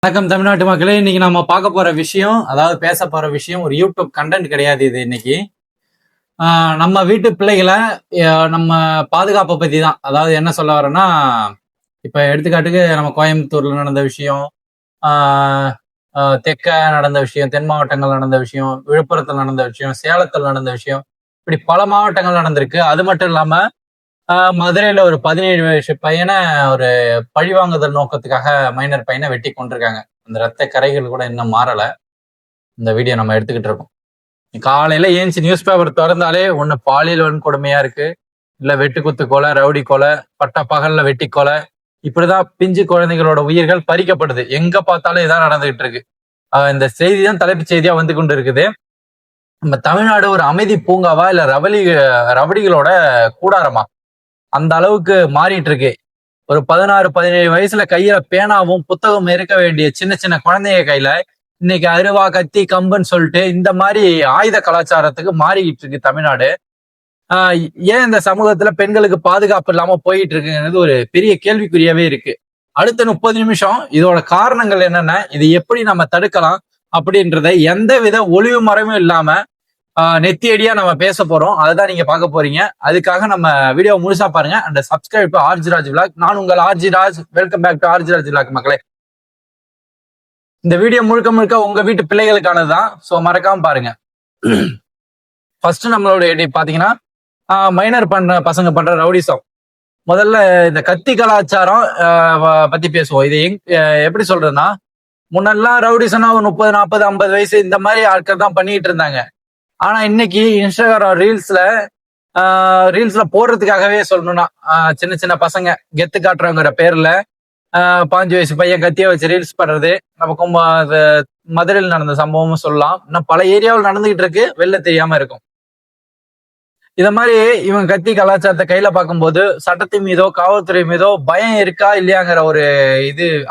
வணக்கம் தமிழ்நாட்டு மக்களே. இன்னைக்கு நம்ம பார்க்க போற விஷயம், அதாவது பேச போற விஷயம் ஒரு யூடியூப் கண்டென்ட் கிடையாது. இது இன்னைக்கு நம்ம வீட்டு பிள்ளைகளை நம்ம பாதுகாப்பை பத்தி தான். அதாவது என்ன சொல்ல வரேன்னா, இப்ப எடுத்துக்காட்டுக்கு நம்ம கோயம்புத்தூர்ல நடந்த விஷயம், தெற்க நடந்த விஷயம், தென் மாவட்டங்கள் நடந்த விஷயம், விழுப்புரத்தில் நடந்த விஷயம், சேலத்தில் நடந்த விஷயம், இப்படி பல மாவட்டங்கள் நடந்திருக்கு. அது மட்டும் இல்லாம மதுரையில ஒரு 17 வயசு பையனை ஒரு பழிவாங்குதல் நோக்கத்துக்காக மைனர் பையனை வெட்டி கொண்டிருக்காங்க. அந்த ரத்த கரைகள் கூட இன்னும் மாறல. இந்த வீடியோ நம்ம எடுத்துக்கிட்டு இருக்கோம். காலையில ஏஞ்சி நியூஸ் பேப்பர் திறந்தாலே ஒண்ணு பாலியல் வன்கொடுமையா இருக்கு, இல்ல வெட்டுக்குத்து கொலை, ரவுடி கொலை, பட்ட பகல்ல வெட்டி கொலை, இப்படிதான் பிஞ்சு குழந்தைகளோட உயிர்கள் பறிக்கப்படுது. எங்க பார்த்தாலும் இதான் நடந்துகிட்டு இருக்கு. இந்த செய்தி தான் தலைப்புச் செய்தியா வந்து கொண்டு இருக்குது. நம்ம தமிழ்நாடு ஒரு அமைதி பூங்காவா இல்ல ரவடிகளோட கூடாரமா? அந்த அளவுக்கு மாறிட்டு இருக்கு. ஒரு 16, 17 வயசுல கையில பேனாவும் புத்தகம் இருக்க வேண்டிய சின்ன சின்ன குழந்தைங்க கையில இன்னைக்கு அருவா, கத்தி, கம்புன்னு சொல்லிட்டு இந்த மாதிரி ஆயுத கலாச்சாரத்துக்கு மாறிக்கிட்டு இருக்கு தமிழ்நாடு. ஏன் இந்த சமூகத்துல பெண்களுக்கு பாதுகாப்பு இல்லாம போயிட்டு இருக்குங்கிறது ஒரு பெரிய கேள்விக்குறியாவே இருக்கு. அடுத்த 30 நிமிஷம் இதோட காரணங்கள் என்னென்ன, இது எப்படி நம்ம தடுக்கலாம் அப்படின்றத எந்த வித ஒளிவு மறைவும் இல்லாம நெத்தியடியா நம்ம பேச போறோம். அதுதான் நீங்க பார்க்க போறீங்க. அதுக்காக நம்ம வீடியோ முழுசா பாருங்க. And subscribe to RGRaj vlog. நான் உங்கள் RGRaj. Welcome back to RGRaj vlog மக்களே. இந்த வீடியோ முழுக்க முழுக்க உங்க வீட்டு பிள்ளைகளுக்கானதுதான். ஸோ மறக்காம பாருங்க. ஃபர்ஸ்ட் நம்மளோட பாத்தீங்கன்னா மைனர் பசங்க பண்ற ரவுடிசம். முதல்ல இந்த கத்தி கலாச்சாரம் பத்தி பேசுவோம். இது எப்படி சொல்றதுன்னா, முன்னெல்லாம் ரவுடிசம்னா ஒரு 30, 40, 50 வயசு இந்த மாதிரி ஆட்கள் தான் பண்ணிட்டு இருந்தாங்க. ஆனா இன்னைக்கு இன்ஸ்டாகிராம் ரீல்ஸ்ல போடுறதுக்காகவே சொல்லணும்னா சின்ன சின்ன பசங்க கெத்து காட்டுறவங்கிற பேர்ல 5 வயசு பையன் கத்திய வச்சு ரீல்ஸ் பண்றது நமக்கும் மதுரையில் நடந்த சம்பவமும் சொல்லலாம். இன்னும் பல ஏரியாவில் நடந்துகிட்டு இருக்கு, வெளில தெரியாம இருக்கும். இத மாதிரி இவங்க கத்தி கலாச்சாரத்தை கையில பார்க்கும்போது சட்டத்தின் மீதோ காவல்துறை மீதோ பயம் இருக்கா இல்லையாங்கிற ஒரு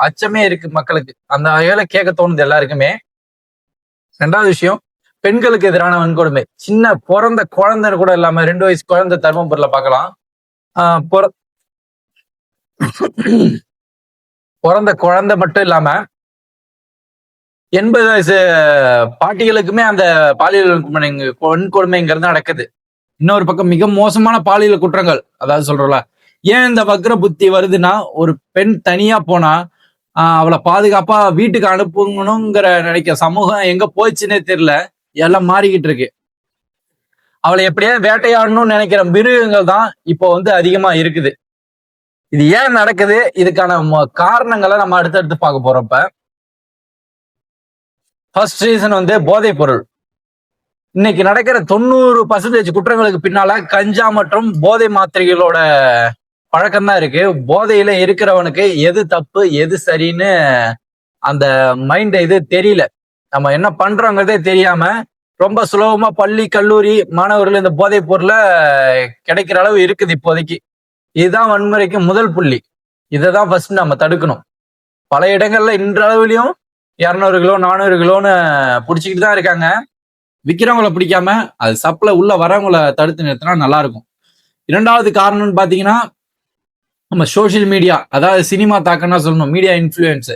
அச்சமே இருக்கு மக்களுக்கு. அந்த வகையில கேட்க தோணுது எல்லாருக்குமே. ரெண்டாவது விஷயம், பெண்களுக்கு எதிரான வன்கொடுமை. சின்ன பிறந்த குழந்தை கூட இல்லாம 2 வயசு குழந்தை தர்மபுரியில பார்க்கலாம். பிறந்த குழந்தை மட்டும் இல்லாம 80 வயசு பாட்டிகளுக்குமே அந்த பாலியல் வன்கொடுமைங்கிறது நடக்குது. இன்னொரு பக்கம் மிக மோசமான பாலியல் குற்றங்கள். அதாவது சொல்றோம்ல, ஏன் இந்த வக்ர புத்தி வருதுன்னா, ஒரு பெண் தனியா போனா அவளை பாதுகாப்பா வீட்டுக்கு அனுப்பணுங்கிற நினைக்க சமூகம் எங்க போச்சுன்னே தெரியல. எல்லாம் மாறிக்கிட்டு இருக்கு. அவளை எப்படியா வேட்டையாடணும்னு நினைக்கிற மிருகங்கள் தான் இப்போ அதிகமா இருக்குது. இது ஏன் நடக்குது, இதுக்கான காரணங்களை நம்ம அடுத்தடுத்து பார்க்க போறப்ப, ஃபர்ஸ்ட் ரீசன் போதைப் பொருள். இன்னைக்கு நடக்கிற 90% குற்றங்களுக்கு பின்னால கஞ்சா மற்றும் போதை மாத்திரைகளோட பழக்கம் தான் இருக்கு. போதையில இருக்கிறவனுக்கு எது தப்பு எது சரின்னு அந்த மைண்ட் தெரியல. நம்ம என்ன பண்றோங்கிறதே தெரியாம ரொம்ப சுலபமா பள்ளி கல்லூரி மாணவர்கள் இந்த போதைப் பொருளை கிடைக்கிற அளவு இருக்குது இப்போதைக்கு. இதுதான் வன்முறைக்கு முதல் புள்ளி. இதைதான் ஃபர்ஸ்ட் நம்ம தடுக்கணும். பல இடங்கள்ல இன்றளவுலயும் 200 கிலோ 400 கிலோன்னு பிடிச்சிக்கிட்டு தான் இருக்காங்க. விற்கிறவங்களை பிடிக்காம அது சப்ளை உள்ள வரவங்களை தடுத்து நிறுத்தினா நல்லா இருக்கும். இரண்டாவது காரணம்னு பாத்தீங்கன்னா, நம்ம சோசியல் மீடியா, அதாவது சினிமா தாக்கம்னா சொல்லணும், மீடியா இன்ஃபுளுன்ஸ்.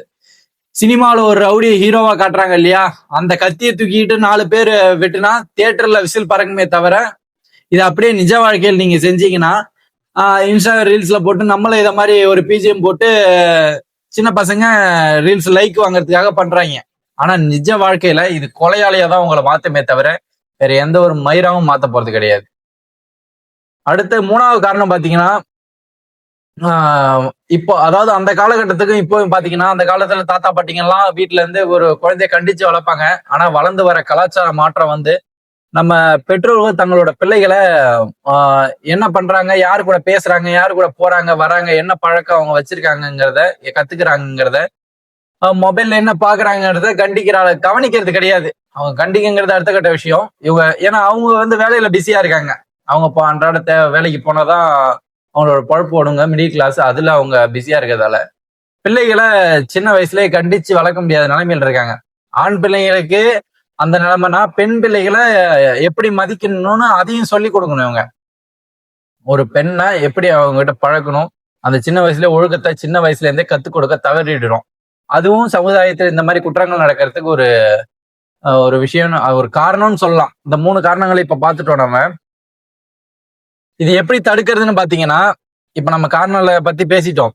சினிமாவில் ஒரு ரவுடி ஹீரோவா காட்டுறாங்க இல்லையா, அந்த கத்தியை தூக்கிட்டு 4 பேர் வெட்டுனா தியேட்டர்ல விசில் பறக்குமே தவிர, இது அப்படியே நிஜ வாழ்க்கையில் நீங்க செஞ்சீங்கன்னா இன்ஸ்டா ரீல்ஸ்ல போட்டு நம்மள இதை மாதிரி ஒரு பிஜிஎம் போட்டு சின்ன பசங்க ரீல்ஸ் லைக் வாங்குறதுக்காக பண்றாங்க. ஆனா நிஜ வாழ்க்கையில இது கொலையாளியா தான் உங்களை மாத்தமே தவிர வேற எந்த ஒரு மயிராவும் மாத்த போறது கிடையாது. அடுத்து 3வது காரணம் பாத்தீங்கன்னா, இப்போ அதாவது அந்த காலகட்டத்துக்கும் இப்போ பாத்தீங்கன்னா, அந்த காலத்துல தாத்தா பாட்டிங்கெல்லாம் வீட்டுல இருந்து ஒரு குழந்தைய கண்டிச்சு வளர்ப்பாங்க. ஆனா வளர்ந்து வர கலாச்சார மாற்றம் நம்ம பெற்றோர்கள் தங்களோட பிள்ளைகளை என்ன பண்றாங்க, யாரு கூட பேசுறாங்க, யாரு கூட போறாங்க வராங்க, என்ன பழக்கம் அவங்க வச்சிருக்காங்கிறத கத்துக்கிறாங்கிறத, மொபைல்ல என்ன பாக்குறாங்கிறத கவனிக்கிறது கிடையாது. அவங்க கண்டிக்கிறது அடுத்த கட்ட விஷயம். இவங்க ஏன்னா அவங்க வேலையில பிஸியா இருக்காங்க. அவங்க இப்போ அன்றாட வேலைக்கு போனாதான் அவங்களோட பொழப்பு ஓடுங்க, மிடில் கிளாஸ், அதுல அவங்க பிஸியா இருக்கிறதால பிள்ளைகளை சின்ன வயசுலயே கண்டிச்சு வளர்க்க முடியாத நிலைமையில இருக்காங்க. ஆண் பிள்ளைங்களுக்கு அந்த நிலைமைனா பெண் பிள்ளைகளை எப்படி மதிக்கணும்னு அதையும் சொல்லி கொடுக்கணும். இவங்க ஒரு பெண்ணை எப்படி அவங்க கிட்ட பழக்கணும், அந்த சின்ன வயசுல ஒழுக்கத்தை சின்ன வயசுல இருந்தே கத்துக் கொடுக்க தவறிடுறோம். அதுவும் சமுதாயத்தில் இந்த மாதிரி குற்றங்கள் நடக்கிறதுக்கு ஒரு ஒரு விஷயம், ஒரு காரணம்னு சொல்லலாம். இந்த 3 காரணங்களை இப்ப பார்த்துட்டோம் நம்ம. இது எப்படி தடுக்கிறதுன்னு பாத்தீங்கன்னா, இப்ப நம்ம காரணங்களை பத்தி பேசிட்டோம்.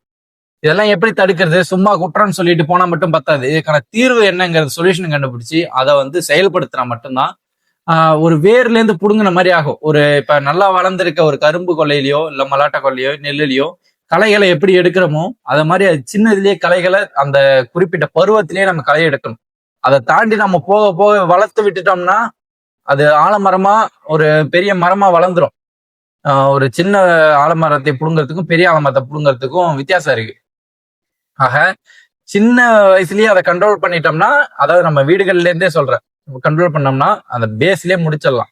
இதெல்லாம் எப்படி தடுக்கிறது? சும்மா குற்றம்னு சொல்லிட்டு போனா மட்டும் பத்தாது. இதுக்கான தீர்வு என்னங்கிறது சொல்யூஷன் கண்டுபிடிச்சு அதை வந்து செயல்படுத்தினா மட்டும்தான் ஒரு வேர்ல இருந்து புடுங்கின மாதிரி ஆகும். ஒரு இப்ப நல்லா வளர்ந்திருக்க ஒரு கரும்பு கொள்ளையிலயோ இல்ல மலாட்டா கொள்ளையோ நெல்லுலயோ களைகளை எப்படி எடுக்கிறோமோ அதை மாதிரி அது சின்னதுலயே களைகளை அந்த குறிப்பிட்ட பருவத்திலேயே நம்ம களை எடுக்கணும். அதை தாண்டி நம்ம போக போக வளர்த்து விட்டுட்டோம்னா அது ஆலமரமா ஒரு பெரிய மரமா வளர்ந்துரும். ஒரு சின்ன ஆலமரத்தை புடுங்கிறதுக்கும் பெரிய ஆலமரத்தை புடுங்கிறதுக்கும் வித்தியாசம் இருக்கு. ஆக சின்ன வயசுலயே அதை கண்ட்ரோல் பண்ணிட்டோம்னா, அதாவது நம்ம வீடுகள்ல இருந்தே சொல்றேன், கண்ட்ரோல் பண்ணோம்னா அந்த பேஸ்லயே முடிச்சிடலாம்.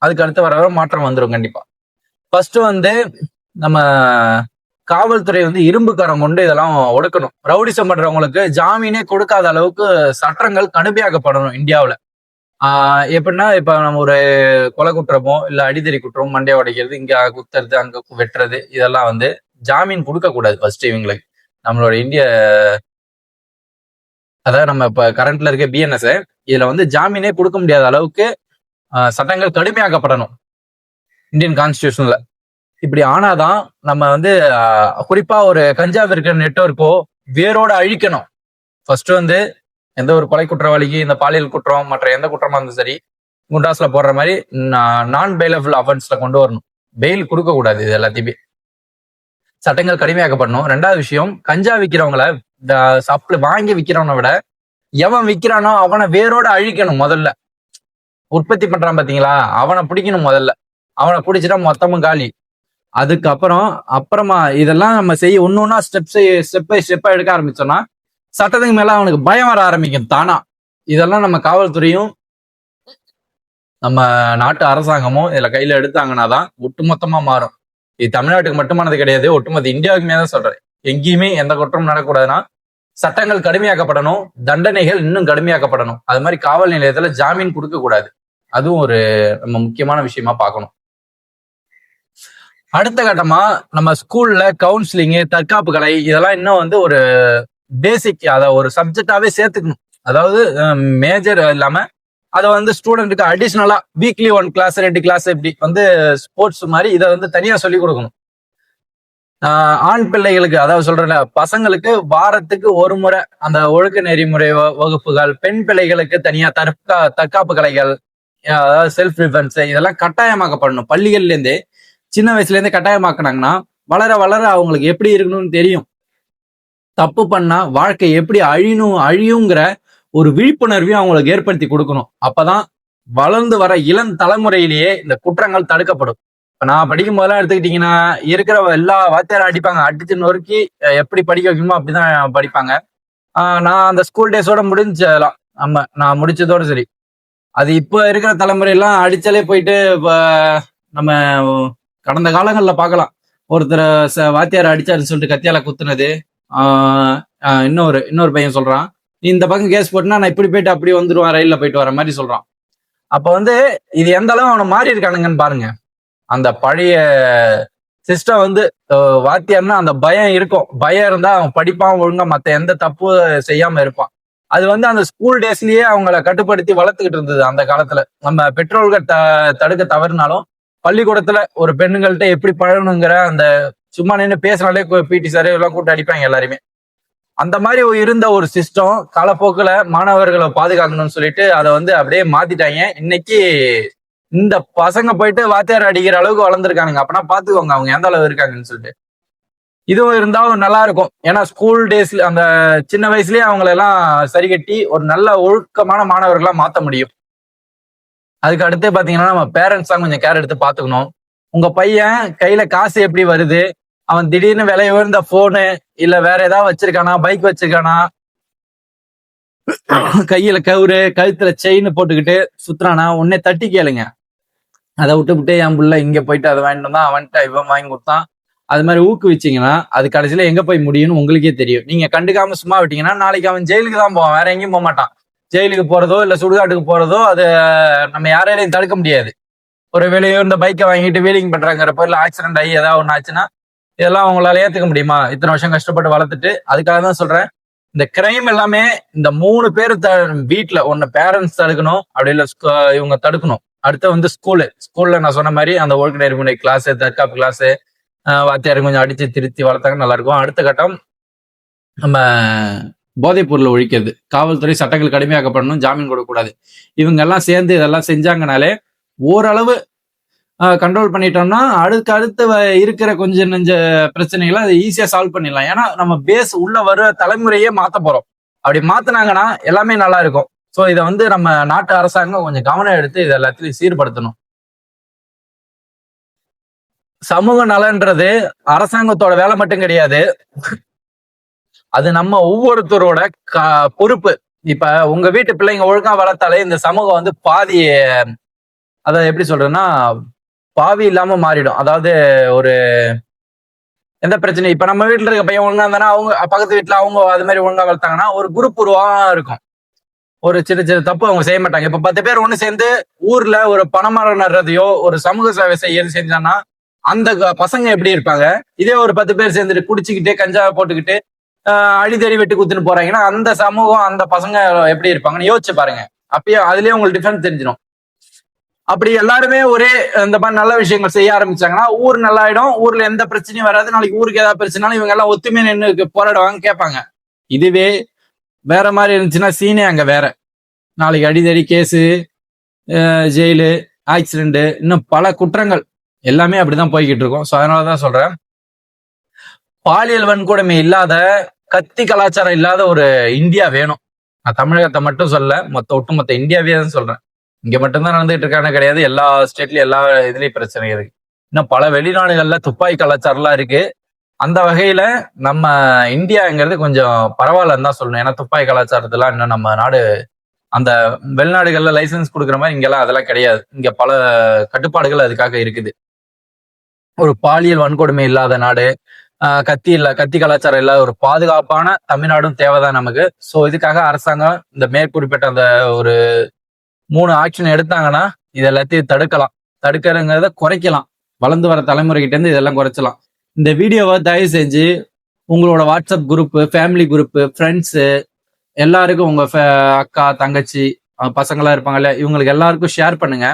அதுக்கு அடுத்து வர மாற்றம் வந்துடும் கண்டிப்பா. ஃபர்ஸ்ட் வந்து நம்ம காவல்துறை வந்து இரும்பு கரம் கொண்டு இதெல்லாம் ஒடுக்கணும். ரவுடிசம் பண்றவங்களுக்கு ஜாமீனே கொடுக்காத அளவுக்கு சட்டங்கள் கடுமையாக்கப்படணும் இந்தியாவில். எப்படின்னா இப்ப நம்ம ஒரு கொலை குற்றமோ இல்ல அடிதடி குற்றமோ, மண்டையை உடைக்கிறது, இங்க குத்துறது அங்க வெட்டுறது, இதெல்லாம் வந்து ஜாமீன் கொடுக்க கூடாது ஃபர்ஸ்ட் இவங்களுக்கு. நம்மளோட இந்திய, அதாவது நம்ம இப்ப கரண்ட்ல இருக்க பிஎன்எஸ், இதுல வந்து ஜாமீனே கொடுக்க முடியாத அளவுக்கு சட்டங்கள் கடுமையாக்கப்படணும் இந்தியன் கான்ஸ்டியூஷன்ல. இப்படி ஆனாதான் நம்ம வந்து குறிப்பா ஒரு கஞ்சா இருக்கிற நெட்வொர்க்கோ வேரோட அழிக்கணும். ஃபர்ஸ்ட் வந்து எந்த ஒரு கொலை குற்றவாளிக்கு இந்த பாலியல் குற்றம் மற்ற எந்த குற்றமா இருந்தாலும் சரி குண்டாஸ்ல போடுற மாதிரி நான் பெயிலபிள் அஃபென்ஸ்ல கொண்டு வரணும். பெயில் கொடுக்க கூடாது. இது எல்லாத்தையுமே சட்டங்கள் கடுமையாக்கப்படணும். 2வது விஷயம், கஞ்சா விற்கிறவங்கள சப்ளை வாங்கி விற்கிறவனை விட எவன் விற்கிறானோ அவனை வேரோட அழிக்கணும். முதல்ல உற்பத்தி பண்றான் பாத்தீங்களா, அவனை பிடிக்கணும். முதல்ல அவனை பிடிச்சிட்டா மொத்தமும் காலி. அப்புறமா இதெல்லாம் நம்ம செய்ய ஒன்னொன்னா ஸ்டெப் பை ஸ்டெப்பா எடுக்க ஆரம்பிச்சோம்னா சட்டத்துக்கு மேல அவனுக்கு பயம் வர ஆரம்பிக்கும் தானா. இதெல்லாம் நம்ம காவல்துறையும் நம்ம நாட்டு அரசாங்கமும் இதுல கையில எடுத்தாங்கன்னா தான் ஒட்டுமொத்தமா மாறும். இது தமிழ்நாட்டுக்கு மட்டுமானது கிடையாது, ஒட்டுமொத்த இந்தியாவுக்குமே தான் சொல்றேன். எங்கேயுமே எந்த குற்றமும் நடக்கக்கூடாதுன்னா சட்டங்கள் கடுமையாக்கப்படணும், தண்டனைகள் இன்னும் கடுமையாக்கப்படணும். அது மாதிரி காவல் நிலையத்துல ஜாமீன் கொடுக்க கூடாது. அதுவும் ஒரு நம்ம முக்கியமான விஷயமா பார்க்கணும். அடுத்த கட்டமா நம்ம ஸ்கூல்ல கவுன்சிலிங், தற்காப்பு கலை, இதெல்லாம் இன்னும் வந்து ஒரு பேசிக், அதை ஒரு சப்ஜெக்டாவே சேர்த்துக்கணும். அதாவது மேஜர் இல்லாம அதை வந்து ஸ்டூடெண்ட்டுக்கு அடிஷ்னலா வீக்லி 1 கிளாஸ் 2 கிளாஸ் இப்படி வந்து ஸ்போர்ட்ஸ் மாதிரி இதை வந்து தனியா சொல்லி கொடுக்கணும். ஆண் பிள்ளைகளுக்கு, அதாவது சொல்றேன் பசங்களுக்கு வாரத்துக்கு ஒரு முறை அந்த ஒழுக்க நெறிமுறை வகுப்புகள், பெண் பிள்ளைகளுக்கு தனியா தற்காப்பு கலைகள், அதாவது செல்ஃப் டிஃபென்ஸ், இதெல்லாம் கட்டாயமாக்கப்படணும். பள்ளிகள்ல இருந்தே சின்ன வயசுல இருந்தே கட்டாயமாக்குனாங்கன்னா வளர வளர அவங்களுக்கு எப்படி இருக்கணும்னு தெரியும். தப்பு பண்ணா வாழ்க்கை எப்படி அழியுங்கிற ஒரு விழிப்புணர்வையும் அவங்களுக்கு ஏற்படுத்தி கொடுக்கணும். அப்பதான் வளர்ந்து வர இளம் தலைமுறையிலேயே இந்த குற்றங்கள் தடுக்கப்படும். இப்ப நான் படிக்கும் போதெல்லாம் எடுத்துக்கிட்டீங்கன்னா இருக்கிற எல்லா வாத்தியாரும் அடிப்பாங்க, அடிச்சு நொறுக்கி எப்படி படிக்க வைக்கணுமோ அப்படிதான் படிப்பாங்க. நான் அந்த ஸ்கூல் டேஸோட முடிஞ்சலாம், நான் முடிச்சதோட சரி. அது இப்ப இருக்கிற தலைமுறையெல்லாம் அடிச்சாலே போயிட்டு நம்ம கடந்த காலங்கள்ல பார்க்கலாம், ஒருத்தர் வாத்தியார் அடிச்சாருன்னு சொல்லிட்டு கத்தியால குத்துனது. இன்னொரு பையன் சொல்றான், நீ இந்த பக்கம் கேஸ் போட்டுனா நான் இப்படி போயிட்டு அப்படி வந்துடுவான், ரயில்ல போயிட்டு வர மாதிரி சொல்றான். அப்ப வந்து இது எந்த அளவு அவனை மாறி இருக்கானுங்கன்னு பாருங்க. அந்த பழைய சிஸ்டம் வந்து வாத்தியார்னா அந்த பயம் இருக்கும். பயம் இருந்தா அவன் படிப்பான், ஒழுங்கா மத்த எந்த தப்பு செய்யாம இருப்பான். அது வந்து அந்த ஸ்கூல் டேஸ்லயே அவங்கள கட்டுப்படுத்தி வளர்த்துக்கிட்டு இருந்தது அந்த காலத்துல. நம்ம பெற்றோர்கள் தடுக்க தவறினாலும் பள்ளிக்கூடத்துல ஒரு பெண்ணுங்கள்ட்ட எப்படி பழகணுங்கிற அந்த சும்மா நின்று பேசினாலே பிடி சார் எல்லாம் கூட்டு அடிப்பாங்க எல்லாருமே. அந்த மாதிரி இருந்த ஒரு சிஸ்டம் காலப்போக்கில் மாணவர்களை பாதுகாக்கணும்னு சொல்லிட்டு அதை வந்து அப்படியே மாத்திட்டாங்க. இன்னைக்கு இந்த பசங்க போயிட்டு வாத்தியார் அடிக்கிற அளவுக்கு வளர்ந்துருக்கானுங்க. அப்படின்னா பாத்துக்கோங்க அவங்க எந்த அளவு இருக்காங்கன்னு சொல்லிட்டு. இதுவும் இருந்தாலும் நல்லா இருக்கும். ஏன்னா ஸ்கூல் டேஸ்ல அந்த சின்ன வயசுலயே அவங்களெல்லாம் சரி கட்டி ஒரு நல்ல ஒழுக்கமான மாணவர்களா மாத்த முடியும். அதுக்கு அடுத்து பாத்தீங்கன்னா நம்ம பேரண்ட்ஸ் தான் கொஞ்சம் கேர் எடுத்து பாத்துக்கணும். உங்க பையன் கையில காசு எப்படி வருது, அவன் திடீர்னு விலை உயர்ந்த போனு இல்ல வேற ஏதாவது வச்சிருக்கானா, பைக் வச்சிருக்கானா, கையில கவுரு கழுத்துல செயின் போட்டுக்கிட்டு சுத்துறானா, உடனே தட்டி கேளுங்க. அதை விட்டு என் புள்ள இங்க போயிட்டு அதை வாங்கிட்டு வந்தான், அவன்கிட்ட இவன் வாங்கி கொடுத்தான், அது மாதிரி ஊக்குவிச்சிங்கன்னா அது கடைசியில எங்க போய் முடியும்னு உங்களுக்கே தெரியும். நீங்க கண்டுக்காம சும்மா விட்டீங்கன்னா நாளைக்கு அவன் ஜெயிலுக்கு தான் போவான், வேற எங்கேயும் போக மாட்டான். ஜெயிலுக்கு போறதோ இல்ல சுடுகாட்டுக்கு போறதோ அது நம்ம யாரையும் தடுக்க முடியாது. ஒரு விலையுயர்ந்த பைக்கை வாங்கிட்டு வீலிங் பண்றாங்கிற பேர்ல ஆக்சிடென்ட் ஆகி ஏதாவது ஒண்ணு ஆச்சுன்னா இதெல்லாம் அவங்களால ஏத்துக்க முடியுமா? இத்தனை வருஷம் கஷ்டப்பட்டு வளர்த்துட்டு. அதுக்காக தான் சொல்றேன், இந்த கிரைம் எல்லாமே இந்த 3 பேர் வீட்டுல ஒன்னு பேரண்ட்ஸ் தடுக்கணும், அப்படி இல்ல இவங்க தடுக்கணும். அடுத்து வந்து ஸ்கூல்ல நான் சொன்ன மாதிரி அந்த ஒழுக்க நெறிமுறை கிளாஸ், தற்காப்பு கிளாஸ், வாத்தியார் கொஞ்சம் அடிச்சு திருத்தி வளர்த்தாங்க நல்லா இருக்கும். அடுத்த கட்டம் நம்ம போதைப் பொருளை ஒழிக்கிறது, காவல்துறை சட்டங்கள் கடுமையாக்கப்படணும், ஜாமீன் கொடுக்கக்கூடாது. இவங்க எல்லாம் சேர்ந்து இதெல்லாம் செஞ்சாங்கனாலே ஓரளவு கண்ட்ரோல் பண்ணிட்டோம்னா அடுத்து இருக்கிற கொஞ்சம் நெஞ்ச பிரச்சனைகளை அதை ஈஸியா சால்வ் பண்ணிடலாம். ஏன்னா நம்ம பேஸ் உள்ள வர தலைமுறையே மாத்த போறோம். அப்படி மாத்தினாங்கன்னா எல்லாமே நல்லா இருக்கும். ஸோ இதை வந்து நம்ம நாட்டு அரசாங்கம் கொஞ்சம் கவனம் எடுத்து இதை எல்லாத்தையும் சீர்படுத்தணும். சமூக நலன்றது அரசாங்கத்தோட வேலை மட்டும் கிடையாது, அது நம்ம ஒவ்வொருத்தரோட பொறுப்பு. இப்ப உங்க வீட்டு பிள்ளைங்க ஒழுங்கா வளர்த்தாலே இந்த சமூகம் வந்து பாதி, அதை எப்படி சொல்றேன்னா பாவி இல்லாம மாறிடும். அதாவது ஒரு எந்த பிரச்சனை, இப்ப நம்ம வீட்டுல இருக்க பையன் ஒழுங்கா இருந்தானா அவங்க பக்கத்து வீட்டுல அவங்க அது மாதிரி ஒழுங்கா வளர்த்தாங்கன்னா ஒரு குரூப் உருவா இருக்கும். ஒரு சின்ன சின்ன தப்பு அவங்க செய்ய மாட்டாங்க. இப்ப 10 பேர் ஒண்ணு சேர்ந்து ஊர்ல ஒரு பனைமரம் நடுறதையோ ஒரு சமூக சேவை செய்யறது செஞ்சான்னா அந்த பசங்க எப்படி இருப்பாங்க? இதே ஒரு 10 பேர் சேர்ந்துட்டு குடிச்சுக்கிட்டு கஞ்சா போட்டுக்கிட்டு அடிதடி வெட்டு குத்துன்னு போறாங்கன்னா அந்த சமூகம் அந்த பசங்க எப்படி இருப்பாங்கன்னு யோசிச்சு பாருங்க. அப்பயே அதுலயே உங்களுக்கு டிஃபரன்ஸ் தெரிஞ்சிடும். அப்படி எல்லாருமே ஒரே இந்த மாதிரி நல்ல விஷயங்கள் செய்ய ஆரம்பிச்சாங்கன்னா ஊர் நல்லாயிடும், ஊர்ல எந்த பிரச்சனையும் வராது. நாளைக்கு ஊருக்கு ஏதாவது பிரச்சனாலும் இவங்க எல்லாம் ஒத்துமையா நின்று போராடுவாங்க, கேட்பாங்க. இதுவே வேற மாதிரி இருந்துச்சுன்னா சீனே அங்க வேற. நாளைக்கு அடிதடி கேஸு, ஜெயிலு, ஆக்சிடென்ட், இன்னும் பல குற்றங்கள் எல்லாமே அப்படிதான் போய்கிட்டு இருக்கும். ஸோ அதனாலதான் சொல்றேன், பாலியல் வன்கொடுமை இல்லாத, கத்தி கலாச்சாரம் இல்லாத ஒரு இந்தியா வேணும். நான் தமிழகத்தை மட்டும் சொல்ல, ஒட்டுமொத்த இந்தியாவே தான் சொல்றேன். இங்க மட்டும்தான் நடந்துட்டு இருக்கான்னு கிடையாது, எல்லா ஸ்டேட்லயும் எல்லா இதுலயும் பிரச்சனை இருக்கு. இன்னும் பல வெளிநாடுகள்ல துப்பாக்கி கலாச்சாரம்லாம் இருக்கு. அந்த வகையில நம்ம இந்தியாங்கிறது கொஞ்சம் பரவாயில்லன்னு தான் சொல்லணும். ஏன்னா துப்பாக்கி கலாச்சாரத்தெல்லாம் இன்னும் நம்ம நாடு அந்த வெளிநாடுகள்ல லைசன்ஸ் கொடுக்குற மாதிரி இங்கெல்லாம் அதெல்லாம் கிடையாது. இங்க பல கட்டுப்பாடுகள் அதுக்காக இருக்குது. ஒரு பாலியல் வன்கொடுமை இல்லாத நாடு, கத்தி கலாச்சாரம் இல்லாத ஒரு பாதுகாப்பான தமிழ்நாடும் தேவைதான் நமக்கு. ஸோ இதுக்காக அரசாங்கம் இந்த மேற்குறிப்பிட்ட அந்த ஒரு 3 ஆக்ஷன் எடுத்தாங்கன்னா இது எல்லாத்தையும் தடுக்கிறங்கிறத குறைக்கலாம். வளர்ந்து வர தலைமுறைகிட்ட இருந்து இதெல்லாம் குறைச்சலாம். இந்த வீடியோவை தயவு செஞ்சு உங்களோட WhatsApp group, family group, friends எல்லாருக்கும், உங்க அக்கா தங்கச்சி பசங்களா இருப்பாங்கல்ல, இவங்களுக்கு எல்லாருக்கும் ஷேர் பண்ணுங்க.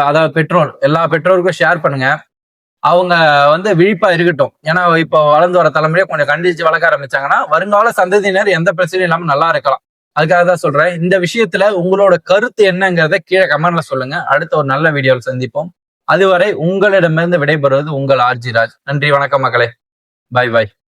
அதாவது எல்லா பெற்றோருக்கும் ஷேர் பண்ணுங்க. அவங்க வந்து விழிப்பா இருக்கட்டும். ஏன்னா இப்போ வளர்ந்து வர தலைமுறையை கொஞ்சம் கண்டிச்சு வளர்க்க ஆரம்பிச்சாங்கன்னா வருங்கால சந்ததியினர் எந்த பிரச்சனையும் இல்லாம நல்லா இருக்கலாம். அதுக்காக தான் சொல்றேன். இந்த விஷயத்துல உங்களோட கருத்து என்னங்கிறத கீழே கமெண்ட்ல சொல்லுங்க. அடுத்த ஒரு நல்ல வீடியோவில் சந்திப்போம். அதுவரை உங்களிடமிருந்து விடைபெறுவது உங்கள் ஆர்ஜி ராஜ். நன்றி, வணக்கம் மக்களே. பாய் பாய்.